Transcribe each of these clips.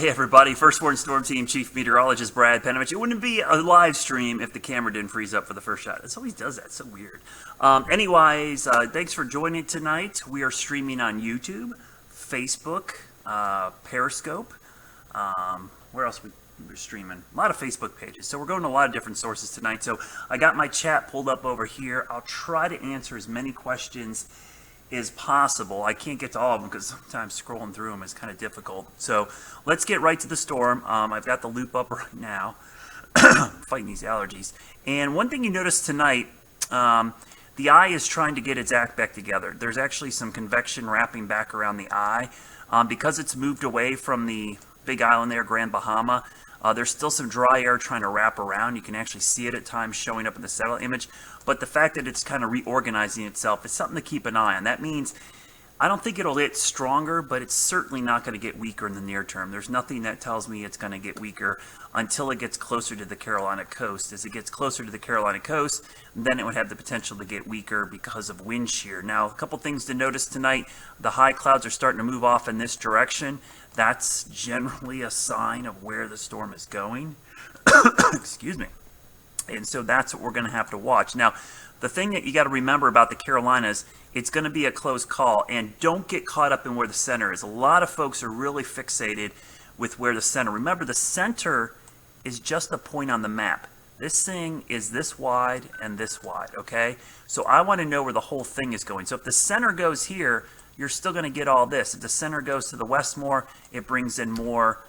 Hey everybody, First Warn Storm Team Chief Meteorologist Brad Panovich. It wouldn't be a live stream if the camera didn't freeze up for the first shot. It always does that, it's so weird. Thanks for joining tonight. We are streaming on YouTube, Facebook, Periscope. Where else we're streaming? A lot of Facebook pages. So we're going to a lot of different sources tonight. So I got my chat pulled up over here. I'll try to answer as many questions is possible. I can't get to all of them because sometimes scrolling through them is kind of difficult. So let's get right to the storm. I've got the loop up right now, fighting these allergies. And one thing you notice tonight, the eye is trying to get its act back together. There's actually some convection wrapping back around the eye. Because it's moved away from the big island there, Grand Bahama, there's still some dry air trying to wrap around. You can actually see it at times showing up in the satellite image. But the fact that it's kind of reorganizing itself is something to keep an eye on. That means I don't think it'll get stronger, but it's certainly not going to get weaker in the near term. There's nothing that tells me it's going to get weaker until it gets closer to the Carolina coast. As it gets closer to the Carolina coast, then it would have the potential to get weaker because of wind shear. Now, a couple things to notice tonight. The high clouds are starting to move off in this direction. That's generally a sign of where the storm is going. Excuse me. And so that's what we're going to have to watch. Now, the thing that you got to remember about the Carolinas, it's going to be a close call, and don't get caught up in where the center is. A lot of folks are really fixated with where the center. Remember, the center is just a point on the map. This thing is this wide and this wide, okay? So I want to know where the whole thing is going. So if the center goes here, you're still going to get all this. If the center goes to the west more, it brings in more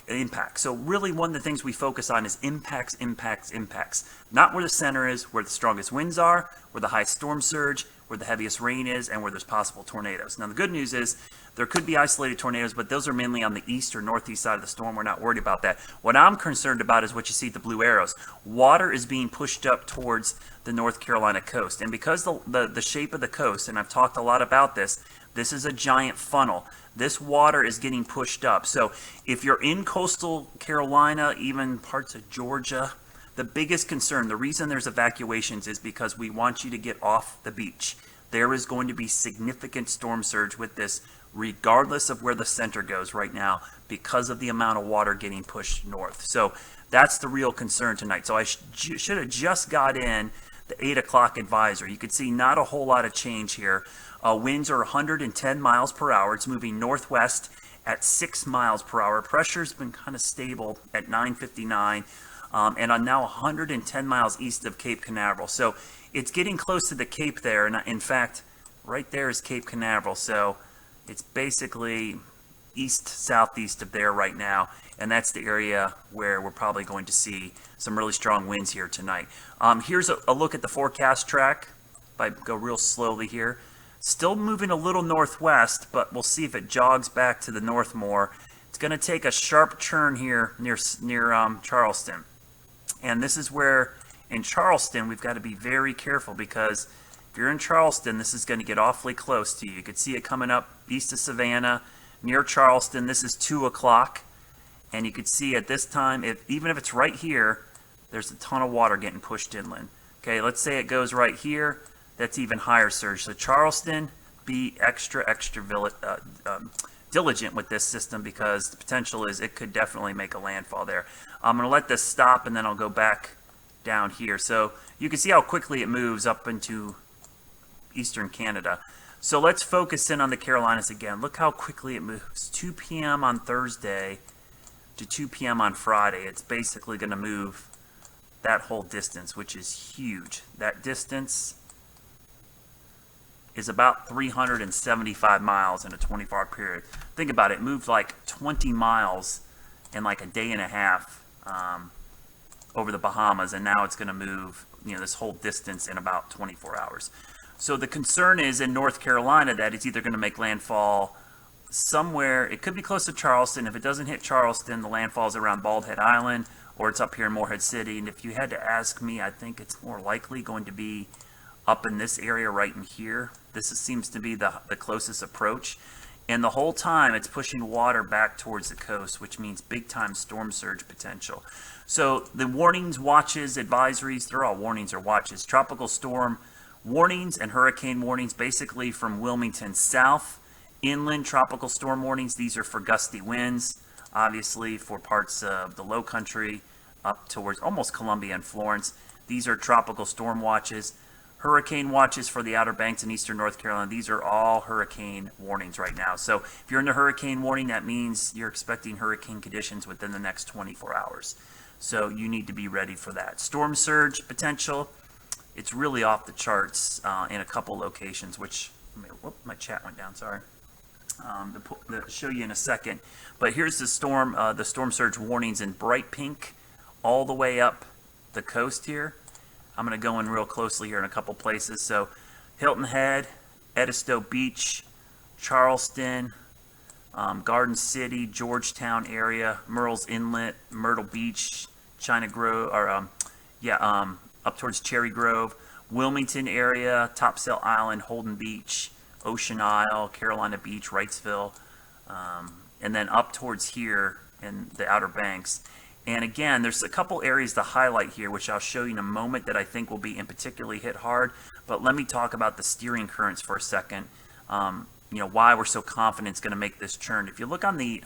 impact. So really one of the things we focus on is impacts, impacts, impacts. Not where the center is, where the strongest winds are, where the highest storm surge, where the heaviest rain is, and where there's possible tornadoes. Now the good news is there could be isolated tornadoes, but those are mainly on the east or northeast side of the storm. We're not worried about that. What I'm concerned about is what you see at the blue arrows. Water is being pushed up towards the North Carolina coast. And because the shape of the coast, and I've talked a lot about this, this is a giant funnel. This water is getting pushed up. So if you're in coastal Carolina, even parts of Georgia, the biggest concern, the reason there's evacuations is because we want you to get off the beach. There is going to be significant storm surge with this, regardless of where the center goes right now, because of the amount of water getting pushed north. So that's the real concern tonight. So I should have just got in the 8 o'clock advisory. You could see not a whole lot of change here. Winds are 110 miles per hour. It's moving northwest at 6 miles per hour. Pressure's been kind of stable at 959, and I'm now 110 miles east of Cape Canaveral. So it's getting close to the Cape there, and in fact, right there is Cape Canaveral. So it's basically east-southeast of there right now, and that's the area where we're probably going to see some really strong winds here tonight. Here's a look at the forecast track. If I go real slowly here. Still moving a little northwest, but we'll see if it jogs back to the north more. It's going to take a sharp turn here near Charleston. And this is where, in Charleston, we've got to be very careful, because if you're in Charleston, this is going to get awfully close to you. You could see it coming up east of Savannah, near Charleston. This is 2 o'clock. And you could see at this time, even if it's right here, there's a ton of water getting pushed inland. Okay, let's say it goes right here. That's even higher surge. So Charleston, be extra diligent with this system, because the potential is it could definitely make a landfall there. I'm going to let this stop, and then I'll go back down here. So you can see how quickly it moves up into eastern Canada. So let's focus in on the Carolinas again. Look how quickly it moves. 2 p.m. on Thursday to 2 p.m. on Friday. It's basically going to move that whole distance, which is huge. That distance is about 375 miles in a 24-hour period. Think about it. It moved like 20 miles in like a day and a half over the Bahamas, and now it's going to move, this whole distance in about 24 hours. So the concern is in North Carolina that it's either going to make landfall somewhere. It could be close to Charleston. If it doesn't hit Charleston, the landfall is around Bald Head Island, or it's up here in Morehead City. And if you had to ask me, I think it's more likely going to be up in this area right in here. This seems to be the closest approach. And the whole time it's pushing water back towards the coast, which means big time storm surge potential. So the warnings, watches, advisories, they're all warnings or watches. Tropical storm warnings and hurricane warnings basically from Wilmington south. Inland tropical storm warnings, these are for gusty winds. obviously for parts of the low country up towards almost Columbia and Florence. These are tropical storm watches. Hurricane watches for the Outer Banks in eastern North Carolina. These are all hurricane warnings right now. So if you're in the hurricane warning, that means you're expecting hurricane conditions within the next 24 hours. So you need to be ready for that. Storm surge potential, it's really off the charts in a couple locations, which, my chat went down, sorry. To show you in a second. But here's the storm surge warnings in bright pink all the way up the coast here. I'm going to go in real closely here in a couple places. So Hilton Head, Edisto Beach, Charleston, Garden City, Georgetown area, Murrells Inlet, Myrtle Beach, China Grove, or up towards Cherry Grove, Wilmington area, Topsail Island, Holden Beach, Ocean Isle, Carolina Beach, Wrightsville, and then up towards here in the Outer Banks. And again, there's a couple areas to highlight here, which I'll show you in a moment, that I think will be in particularly hit hard. But let me talk about the steering currents for a second. Why we're so confident it's going to make this churn. If you look on the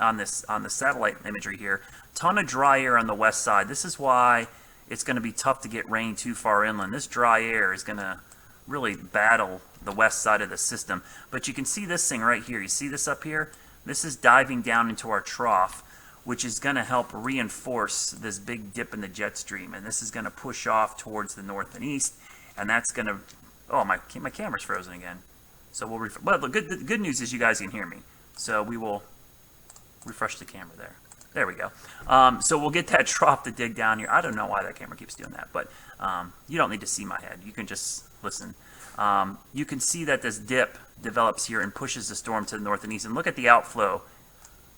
satellite imagery here, ton of dry air on the west side. This is why it's going to be tough to get rain too far inland. This dry air is going to really battle the west side of the system. But you can see this thing right here. You see this up here? This is diving down into our trough, which is going to help reinforce this big dip in the jet stream. And this is going to push off towards the north and east. And that's going to... Oh, my camera's frozen again. So we'll... Well, the good news is you guys can hear me. So we will refresh the camera there. There we go. So we'll get that trough to dig down here. I don't know why that camera keeps doing that, but you don't need to see my head. You can just listen. You can see that this dip develops here and pushes the storm to the north and east. And look at the outflow.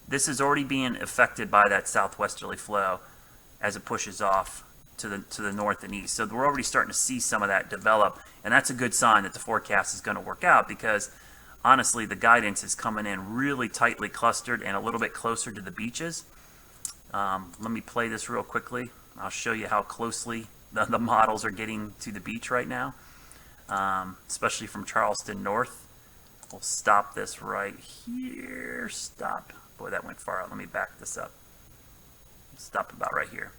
This is already being affected by that southwesterly flow as it pushes off to the north and east. So we're already starting to see some of that develop, and that's a good sign that the forecast is going to work out, because honestly, the guidance is coming in really tightly clustered and a little bit closer to the beaches. Let me play this real quickly. I'll show you how closely the models are getting to the beach right now, especially from Charleston north. We'll stop this right here. Stop. Boy, that went far out. Let me back this up. Stop about right here.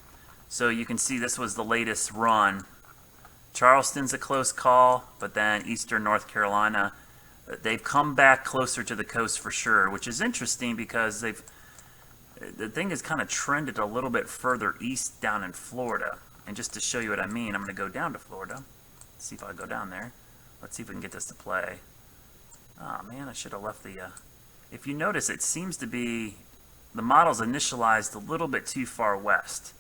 So you can see this was the latest run. Charleston's a close call, but then eastern North Carolina, they've come back closer to the coast for sure, which is interesting because the thing has kind of trended a little bit further east down in Florida. And just to show you what I mean, I'm going to go down to Florida. Let's see if I go down there. Let's see if we can get this to play. Oh man, I should have left the... If you notice, it seems to be... The model's initialized a little bit too far west.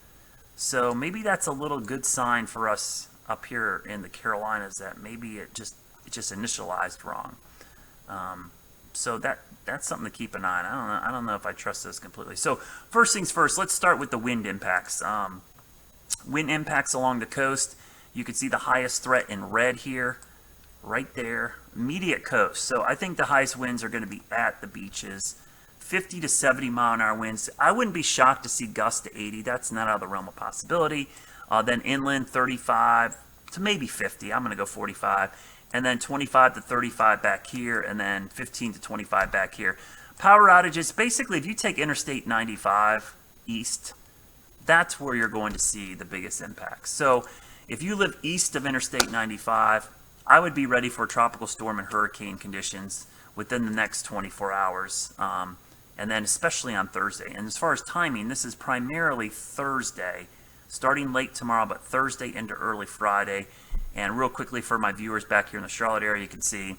So maybe that's a little good sign for us up here in the Carolinas, that maybe it just initialized wrong. So that's something to keep an eye on. I don't know if I trust this completely. So first things first, let's start with the wind impacts. Wind impacts along the coast. You can see the highest threat in red here, right there, immediate coast. So I think the highest winds are going to be at the beaches. 50 to 70 mile an hour winds. I wouldn't be shocked to see gusts to 80. That's not out of the realm of possibility. Then inland 35 to maybe 50. I'm going to go 45. And then 25 to 35 back here, and then 15 to 25 back here. Power outages, basically, if you take Interstate 95 east, that's where you're going to see the biggest impacts. So if you live east of Interstate 95, I would be ready for tropical storm and hurricane conditions within the next 24 hours, and then especially on Thursday. And as far as timing, this is primarily Thursday, starting late tomorrow, but Thursday into early Friday. And real quickly for my viewers back here in the Charlotte area, you can see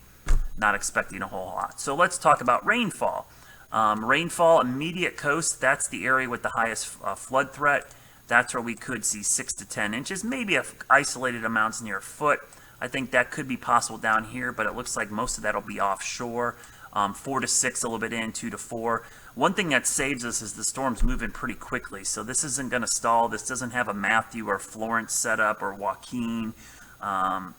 not expecting a whole lot. So let's talk about rainfall. Rainfall, immediate coast, that's the area with the highest flood threat. That's where we could see 6 to 10 inches, maybe isolated amounts near a foot. I think that could be possible down here, but it looks like most of that will be offshore. 4 to 6 a little bit in, 2 to 4. One thing that saves us is the storm's moving pretty quickly, so this isn't going to stall. This doesn't have a Matthew or Florence setup or Joaquin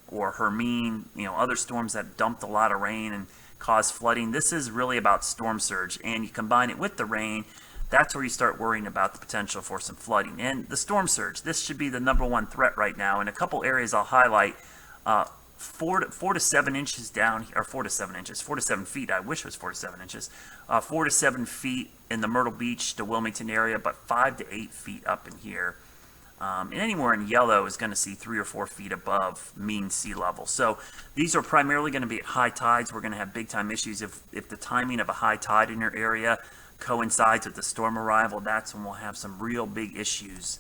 or Hermine, other storms that dumped a lot of rain and caused flooding. This is really about storm surge, and you combine it with the rain, that's where you start worrying about the potential for some flooding. And the storm surge, this should be the #1 threat right now. In a couple areas I'll highlight, 4 to 7 inches down, or 4 to 7 inches, 4 to 7 feet. I wish it was 4 to 7 inches. 4 to 7 feet in the Myrtle Beach to Wilmington area, but 5 to 8 feet up in here. And anywhere in yellow is going to see 3 or 4 feet above mean sea level. So these are primarily going to be at high tides. We're going to have big time issues if the timing of a high tide in your area coincides with the storm arrival. That's when we'll have some real big issues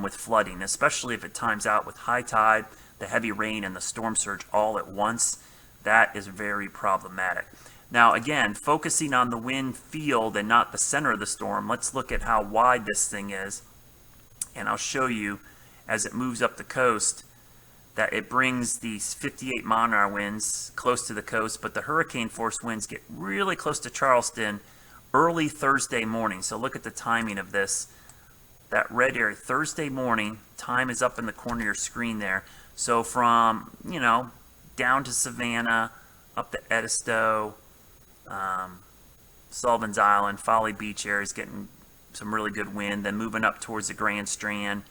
with flooding, especially if it times out with high tide, the heavy rain, and the storm surge all at once. That is very problematic. Now again, focusing on the wind field and not the center of the storm, let's look at how wide this thing is. And I'll show you as it moves up the coast that it brings these 58 mile-an-hour winds close to the coast, but the hurricane force winds get really close to Charleston early Thursday morning. So look at the timing of this. That red area, Thursday morning, time is up in the corner of your screen there. So from, down to Savannah, up to Edisto, Sullivan's Island, Folly Beach area is getting some really good wind, then moving up towards the Grand Strand,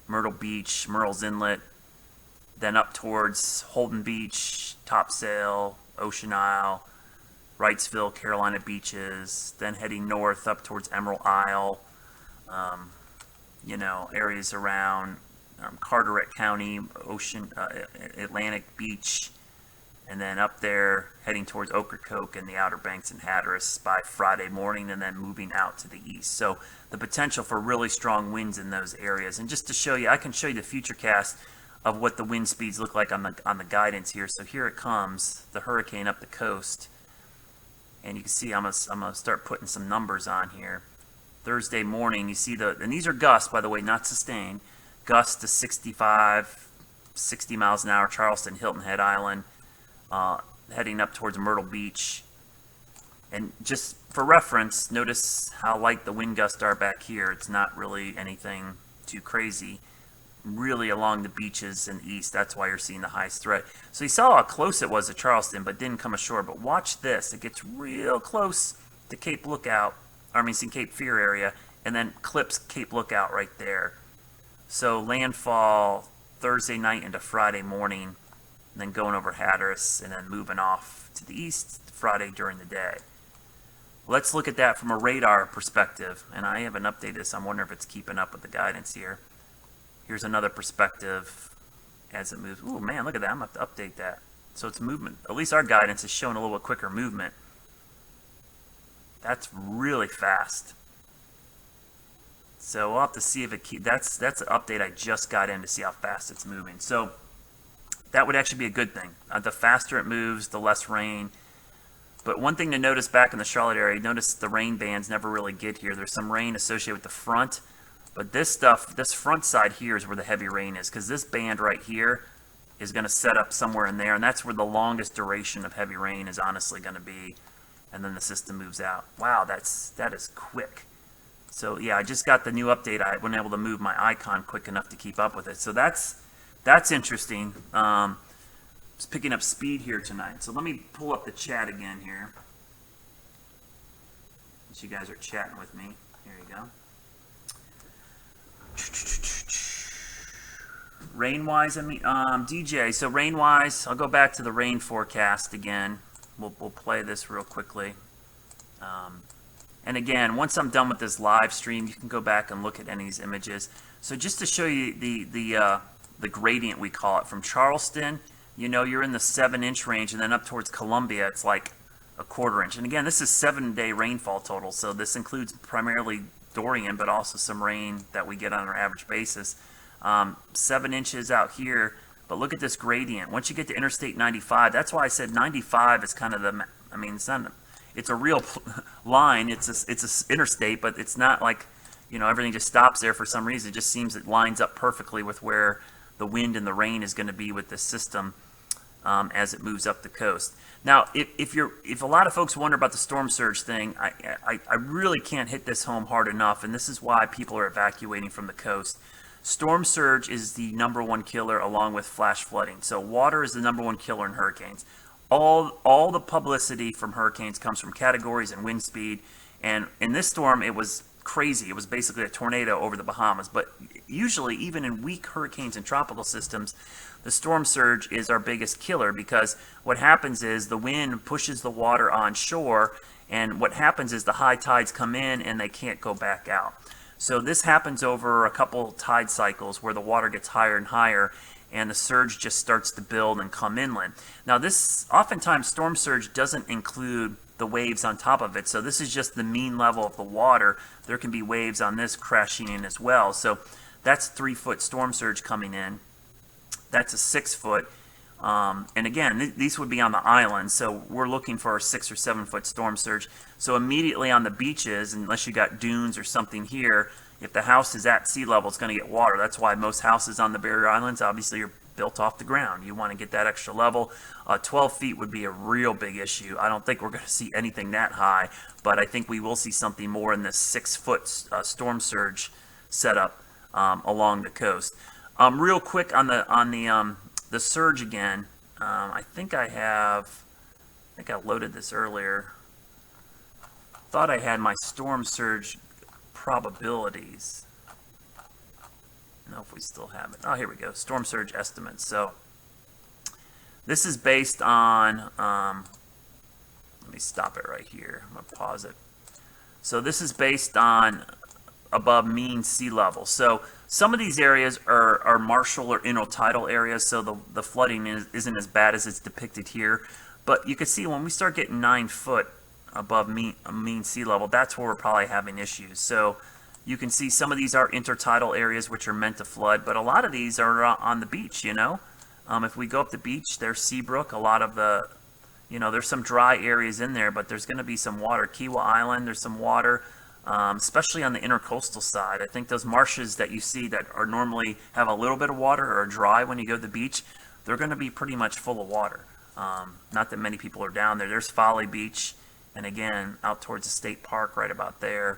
Myrtle Beach, Murrells Inlet, then up towards Holden Beach, Topsail, Ocean Isle, Wrightsville, Carolina Beaches, then heading north up towards Emerald Isle, areas around Carteret County, Atlantic Beach, and then up there heading towards Ocracoke and the Outer Banks and Hatteras by Friday morning, and then moving out to the east. So the potential for really strong winds in those areas. And just to show you, I can show you the future cast of what the wind speeds look like on the guidance here. So here it comes, the hurricane up the coast. And you can see I'm gonna start putting some numbers on here. Thursday morning, you see and these are gusts, by the way, not sustained. Gusts to 65, 60 miles an hour, Charleston, Hilton Head Island, heading up towards Myrtle Beach. And just for reference, notice how light the wind gusts are back here. It's not really anything too crazy. Really along the beaches in the east, that's why you're seeing the highest threat. So you saw how close it was to Charleston, but didn't come ashore. But watch this. It gets real close to Cape Fear area, and then clips Cape Lookout right there. So landfall Thursday night into Friday morning, and then going over Hatteras, and then moving off to the east Friday during the day. Let's look at that from a radar perspective, and I haven't updated this. I'm wondering if it's keeping up with the guidance here. Here's another perspective as it moves. Ooh, man, look at that. I'm going to have to update that. So it's movement. At least our guidance is showing a little bit quicker movement. That's really fast. So we'll have to see if it keeps. That's an update I just got in to see how fast it's moving. So that would actually be a good thing. The faster it moves, the less rain. But one thing to notice back in the Charlotte area, notice the rain bands never really get here. There's some rain associated with the front. But this front side here is where the heavy rain is, because this band right here is going to set up somewhere in there, and that's where the longest duration of heavy rain is honestly going to be, and then the system moves out. Wow, that is quick. So yeah, I just got the new update. I wasn't able to move my icon quick enough to keep up with it. So that's interesting. Just picking up speed here tonight. So let me pull up the chat again here. Since you guys are chatting with me. Here you go. Rain-wise, DJ, so rain-wise, I'll go back to the rain forecast again. We'll play this real quickly. And again, once I'm done with this live stream, you can go back and look at any of these images. So just to show you the gradient, we call it, from Charleston, you're in the 7-inch range, and then up towards Columbia, it's like a 1/4 inch. And again, this is 7-day rainfall total, so this includes primarily Dorian, but also some rain that we get on our average basis. 7 inches out here, but look at this gradient. Once you get to Interstate 95, that's why I said 95 is kind of it's a real line. It's a interstate, but it's not like, everything just stops there for some reason. It just seems it lines up perfectly with where the wind and the rain is going to be with this system as it moves up the coast. Now, if a lot of folks wonder about the storm surge thing, I really can't hit this home hard enough, and this is why people are evacuating from the coast. Storm surge is the #1 killer along with flash flooding. So water is the #1 killer in hurricanes. All the publicity from hurricanes comes from categories and wind speed, and in this storm it was crazy. It was basically a tornado over the Bahamas. But usually, even in weak hurricanes and tropical systems, the storm surge is our biggest killer, because what happens is the wind pushes the water on shore, and what happens is the high tides come in and they can't go back out. So this happens over a couple tide cycles where the water gets higher and higher, and the surge just starts to build and come inland. Now this, oftentimes storm surge doesn't include the waves on top of it, so this is just the mean level of the water. There can be waves on this crashing in as well. So that's 3-foot storm surge coming in. That's a 6-foot. And again, these would be on the island, so we're looking for a 6 or 7-foot storm surge. So immediately on the beaches, unless you got dunes or something here, if the house is at sea level, it's going to get water. That's why most houses on the barrier islands obviously are built off the ground. You want to get that extra level. 12 feet would be a real big issue. I don't think we're going to see anything that high, but I think we will see something more in this 6-foot storm surge setup along the coast. Real quick on the surge again. I think I loaded this earlier. Thought I had my storm surge probabilities. I don't know if we still have it. Oh, here we go. Storm surge estimates. So this is based on, let me stop it right here. I'm going to pause it. So this is based on above mean sea level. So some of these areas are marshal or intertidal areas, so the flooding isn't as bad as it's depicted here. But you can see when we start getting 9 foot above mean sea level, that's where we're probably having issues. So you can see some of these are intertidal areas which are meant to flood, but a lot of these are on the beach, you know. If we go up the beach, there's Seabrook, a lot of the, you know, there's some dry areas in there, but there's going to be some water. Kiwa Island, there's some water. Especially on the intercoastal side. I think those marshes that you see that are normally have a little bit of water or are dry when you go to the beach, they're going to be pretty much full of water. Not that many people are down there. There's Folly Beach, and again, out towards the state park right about there.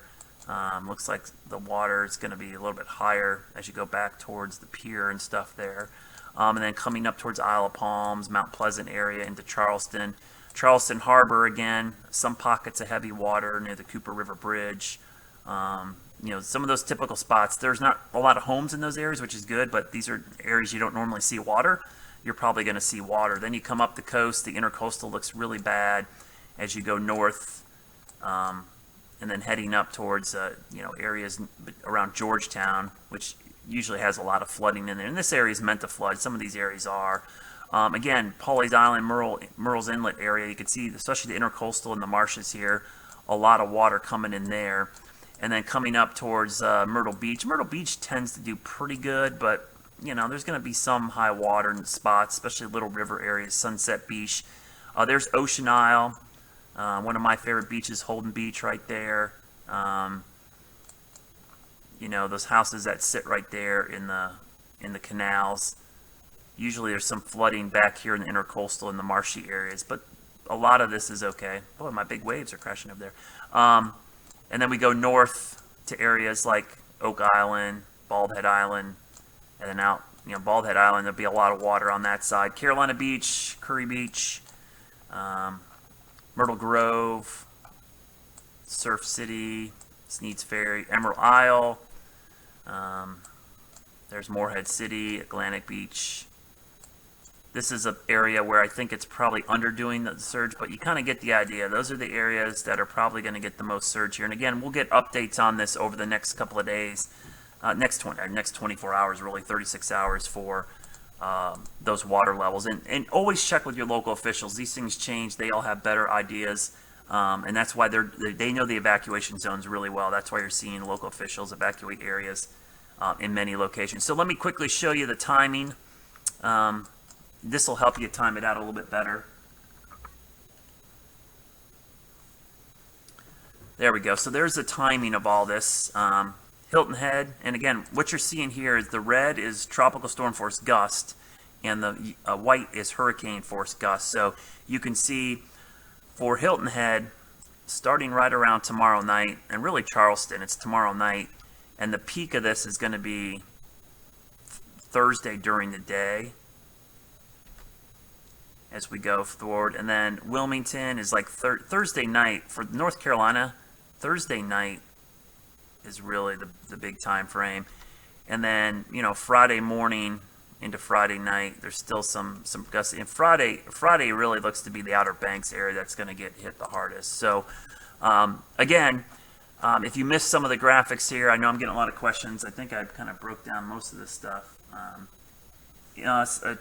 Looks like the water is going to be a little bit higher as you go back towards the pier and stuff there. And then coming up towards Isle of Palms, Mount Pleasant area into Charleston. Charleston Harbor, again, some pockets of heavy water near the Cooper River Bridge. You know, some of those typical spots, there's not a lot of homes in those areas, which is good, but these are areas you don't normally see water. You're probably going to see water. Then you come up the coast, the intercoastal looks really bad as you go north, and then heading up towards, you know, areas around Georgetown, which usually has a lot of flooding in there. And this area is meant to flood. Some of these areas are. Again, Pawleys Island, Murrells Inlet area, you can see, especially the intercoastal and the marshes here, a lot of water coming in there. And then coming up towards Myrtle Beach. Myrtle Beach tends to do pretty good, but, you know, there's going to be some high water spots, especially Little River areas, Sunset Beach. There's Ocean Isle, one of my favorite beaches, Holden Beach right there. You know, those houses that sit right there in the canals. Usually there's some flooding back here in the intercoastal and the marshy areas, but a lot of this is okay. Boy, my big waves are crashing up there. And then we go north to areas like Oak Island, Bald Head Island, and then out, you know, Bald Head Island, there'll be a lot of water on that side. Carolina Beach, Curry Beach, Myrtle Grove, Surf City, Sneads Ferry, Emerald Isle. There's Morehead City, Atlantic Beach. This is an area where I think it's probably underdoing the surge, but you kind of get the idea. Those are the areas that are probably going to get the most surge here. And again, we'll get updates on this over the next couple of days, next 24 hours, really 36 hours for those water levels. And always check with your local officials. These things change. They all have better ideas, and that's why they know the evacuation zones really well. That's why you're seeing local officials evacuate areas in many locations. So let me quickly show you the timing. This will help you time it out a little bit better. There we go. So there's the timing of all this. Hilton Head, and again, what you're seeing here is the red is tropical storm force gust, and the white is hurricane force gust. So you can see for Hilton Head, starting right around tomorrow night, and really Charleston, it's tomorrow night, and the peak of this is going to be Thursday during the day as we go forward. And then Wilmington is like Thursday night for North Carolina. Thursday night is really the big time frame. And then, you know, Friday morning into Friday night, there's still some gusts. And Friday really looks to be the Outer Banks area that's going to get hit the hardest. So, again, if you missed some of the graphics here, I know I'm getting a lot of questions. I think I kind of broke down most of this stuff.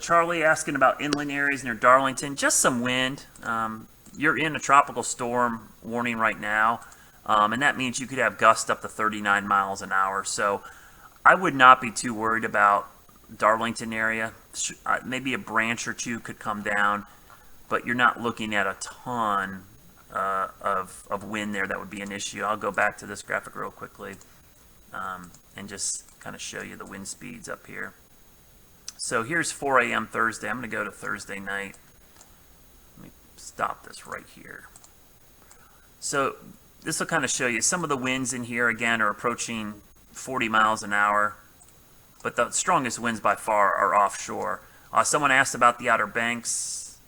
Charlie asking about inland areas near Darlington. Just some wind. You're in a tropical storm warning right now, and that means you could have gusts up to 39 miles an hour. So I would not be too worried about Darlington area. Maybe a branch or two could come down, but you're not looking at a ton of wind there that would be an issue. I'll go back to this graphic real quickly and just kind of show you the wind speeds up here. So here's 4 a.m. Thursday. I'm going to go to Thursday night. Let me stop this right here. So this will kind of show you some of the winds in here, again, are approaching 40 miles an hour. But the strongest winds by far are offshore. Someone asked about the Outer Banks.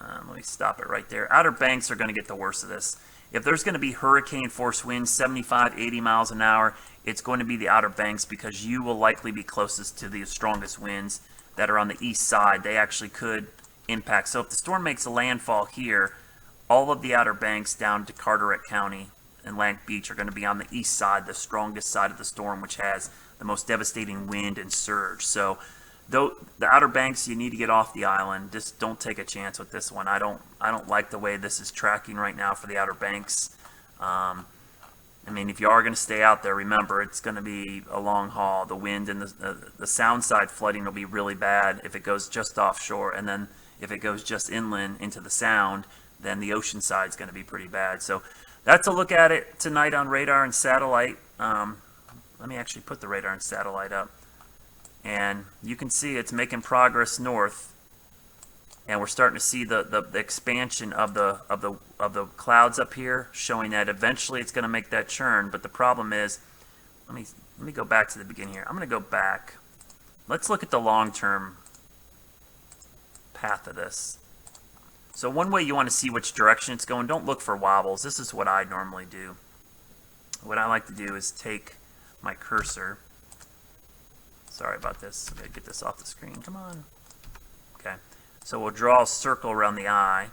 Let me stop it right there. Outer Banks are going to get the worst of this. If there's going to be hurricane force winds, 75, 80 miles an hour, it's going to be the Outer Banks because you will likely be closest to the strongest winds that are on the east side. They actually could impact. So if the storm makes a landfall here, all of the Outer Banks down to Carteret County and Lang Beach are going to be on the east side, the strongest side of the storm, which has the most devastating wind and surge. So though the Outer Banks, you need to get off the island. Just don't take a chance with this one. I don't like the way this is tracking right now for the Outer Banks. I mean, if you are going to stay out there, remember it's going to be a long haul. The wind and the sound side flooding will be really bad if it goes just offshore, and then if it goes just inland into the sound, then the ocean side is going to be pretty bad. So that's a look at it tonight on radar and satellite. Let me actually put the radar and satellite up. And you can see it's making progress north, and we're starting to see the expansion of the clouds up here, showing that eventually it's going to make that churn. But the problem is, let me go back to the beginning here. I'm going to go back. Let's look at the long-term path of this. So one way you want to see which direction it's going, don't look for wobbles. This is what I normally do. What I like to do is take my cursor. Sorry about this. I'm going to get this off the screen. Come on. Okay. So we'll draw a circle around the eye,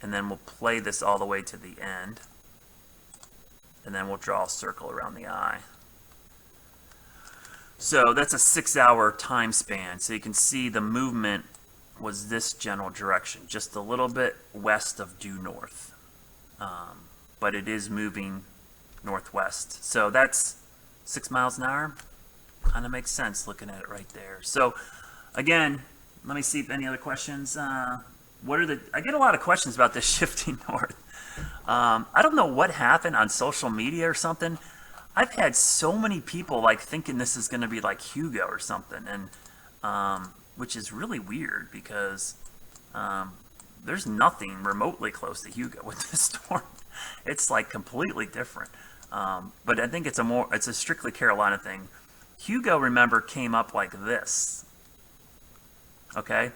and then we'll play this all the way to the end, and then we'll draw a circle around the eye. So that's a 6-hour time span. So you can see the movement was this general direction, just a little bit west of due north. But it is moving northwest. So that's 6 miles an hour. Kind of makes sense looking at it right there. So again, let me see if any other questions. I get a lot of questions about this shifting north. I don't know what happened on social media or something. I've had so many people like thinking this is going to be like Hugo or something, and which is really weird because there's nothing remotely close to Hugo with this storm. It's like completely different. But I think it's a strictly Carolina thing. Hugo, remember, came up like this. Okay?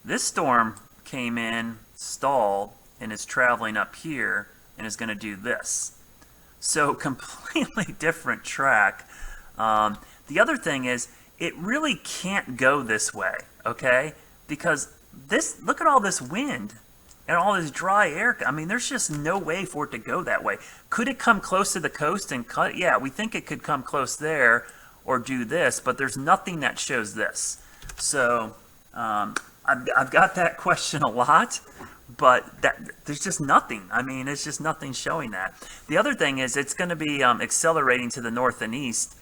This storm came in, stalled, and is traveling up here and is going to do this. So completely different track. The other thing is, it really can't go this way, okay? Because look at all this wind and all this dry air. I mean, there's just no way for it to go that way. Could it come close to the coast and cut? Yeah, we think it could come close there or do this, but there's nothing that shows this. So I've got that question a lot, but there's just nothing. I mean, it's just nothing showing that. The other thing is it's going to be accelerating to the north and east,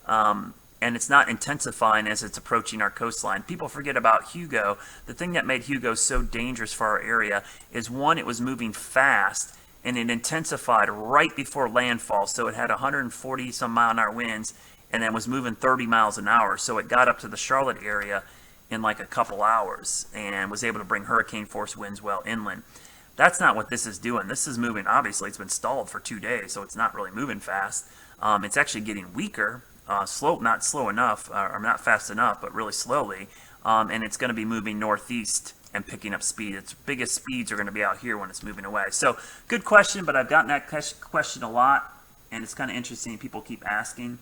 and it's not intensifying as it's approaching our coastline. People forget about Hugo. The thing that made Hugo so dangerous for our area is, one, it was moving fast, and it intensified right before landfall. So it had 140 some mile an hour winds, and then was moving 30 miles an hour. So it got up to the Charlotte area in like a couple hours and was able to bring hurricane force winds well inland. That's not what this is doing. This is moving, obviously, it's been stalled for 2 days, so it's not really moving fast. It's actually getting weaker, not slow enough, or not fast enough, but really slowly. And it's going to be moving northeast and picking up speed. Its biggest speeds are going to be out here when it's moving away. So good question, but I've gotten that question a lot. and it's kind of interesting. People keep asking.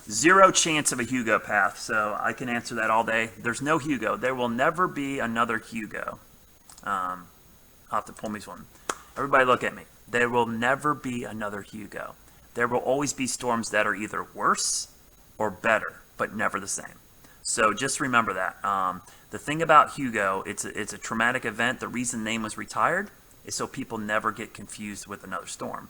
Zero chance of a Hugo path, so I can answer that all day. There's no Hugo. There will never be another Hugo. I'll have to pull me one. Everybody look at me. There will never be another Hugo. There will always be storms that are either worse or better, but never the same. So just remember that. The thing about Hugo, it's a traumatic event. The reason the name was retired is so people never get confused with another storm.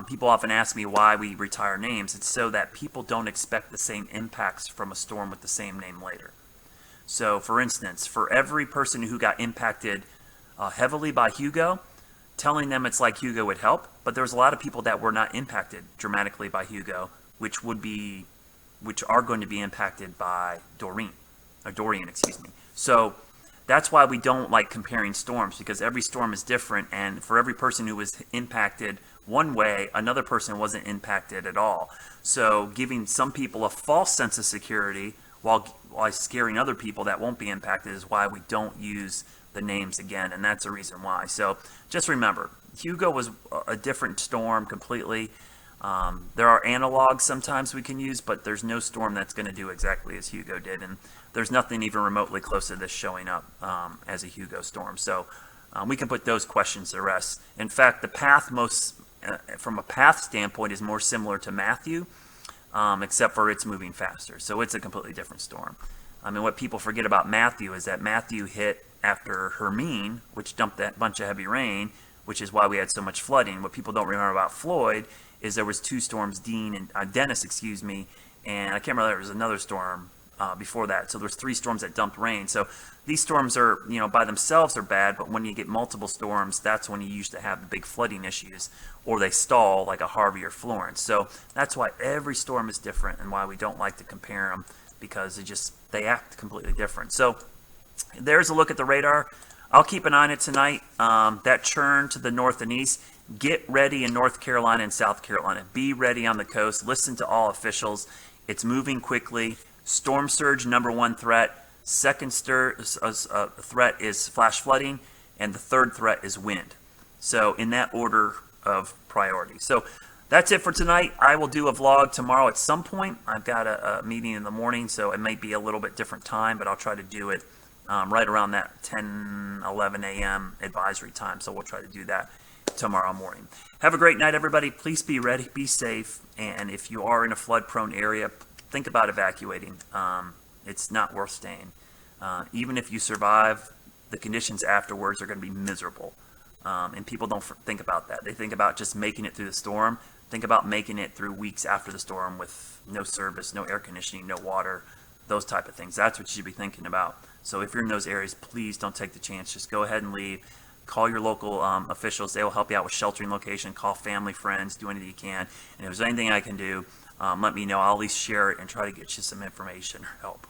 People often ask me why we retire names. It's so that people don't expect the same impacts from a storm with the same name later. So, for instance, for every person who got impacted heavily by Hugo, telling them it's like Hugo would help, but there's a lot of people that were not impacted dramatically by Hugo, which are going to be impacted by Dorian. So that's why we don't like comparing storms, because every storm is different, and for every person who was impacted one way, another person wasn't impacted at all. So giving some people a false sense of security while scaring other people that won't be impacted is why we don't use the names again, and that's the reason why. So just remember, Hugo was a different storm completely. There are analogs sometimes we can use, but there's no storm that's going to do exactly as Hugo did, and there's nothing even remotely close to this showing up as a Hugo storm. So we can put those questions to rest. In fact, the path from a path standpoint is more similar to Matthew, except for it's moving faster. So it's a completely different storm. I mean, what people forget about Matthew is that Matthew hit after Hermine, which dumped that bunch of heavy rain, which is why we had so much flooding. What people don't remember about Floyd is there was two storms, Dennis, and I can't remember, there was another storm before that. So there's three storms that dumped rain. So these storms are, by themselves are bad, but when you get multiple storms, that's when you usually have the big flooding issues, or they stall like a Harvey or Florence. So that's why every storm is different, and why we don't like to compare them, because they act completely different. So there's a look at the radar. I'll keep an eye on it tonight. That churn to the north and east. Get ready in North Carolina and South Carolina. Be ready on the coast. Listen to all officials. It's moving quickly. Storm surge, number one threat. Second threat is flash flooding. And the third threat is wind. So in that order of priority. So that's it for tonight. I will do a vlog tomorrow at some point. I've got a meeting in the morning, so it might be a little bit different time, but I'll try to do it right around that 10, 11 a.m. advisory time. So we'll try to do that tomorrow morning. Have a great night, everybody. Please be ready, be safe, and if you are in a flood-prone area, think about evacuating. It's not worth staying. Even if you survive, the conditions afterwards are going to be miserable, and people don't think about that. They think about just making it through the storm. Think about making it through weeks after the storm with no service, no air conditioning, no water, those type of things. That's what you should be thinking about. So if you're in those areas, please don't take the chance. Just go ahead and leave. Call your local officials. They will help you out with sheltering location. Call family, friends. Do anything you can. And if there's anything I can do, let me know. I'll at least share it and try to get you some information or help.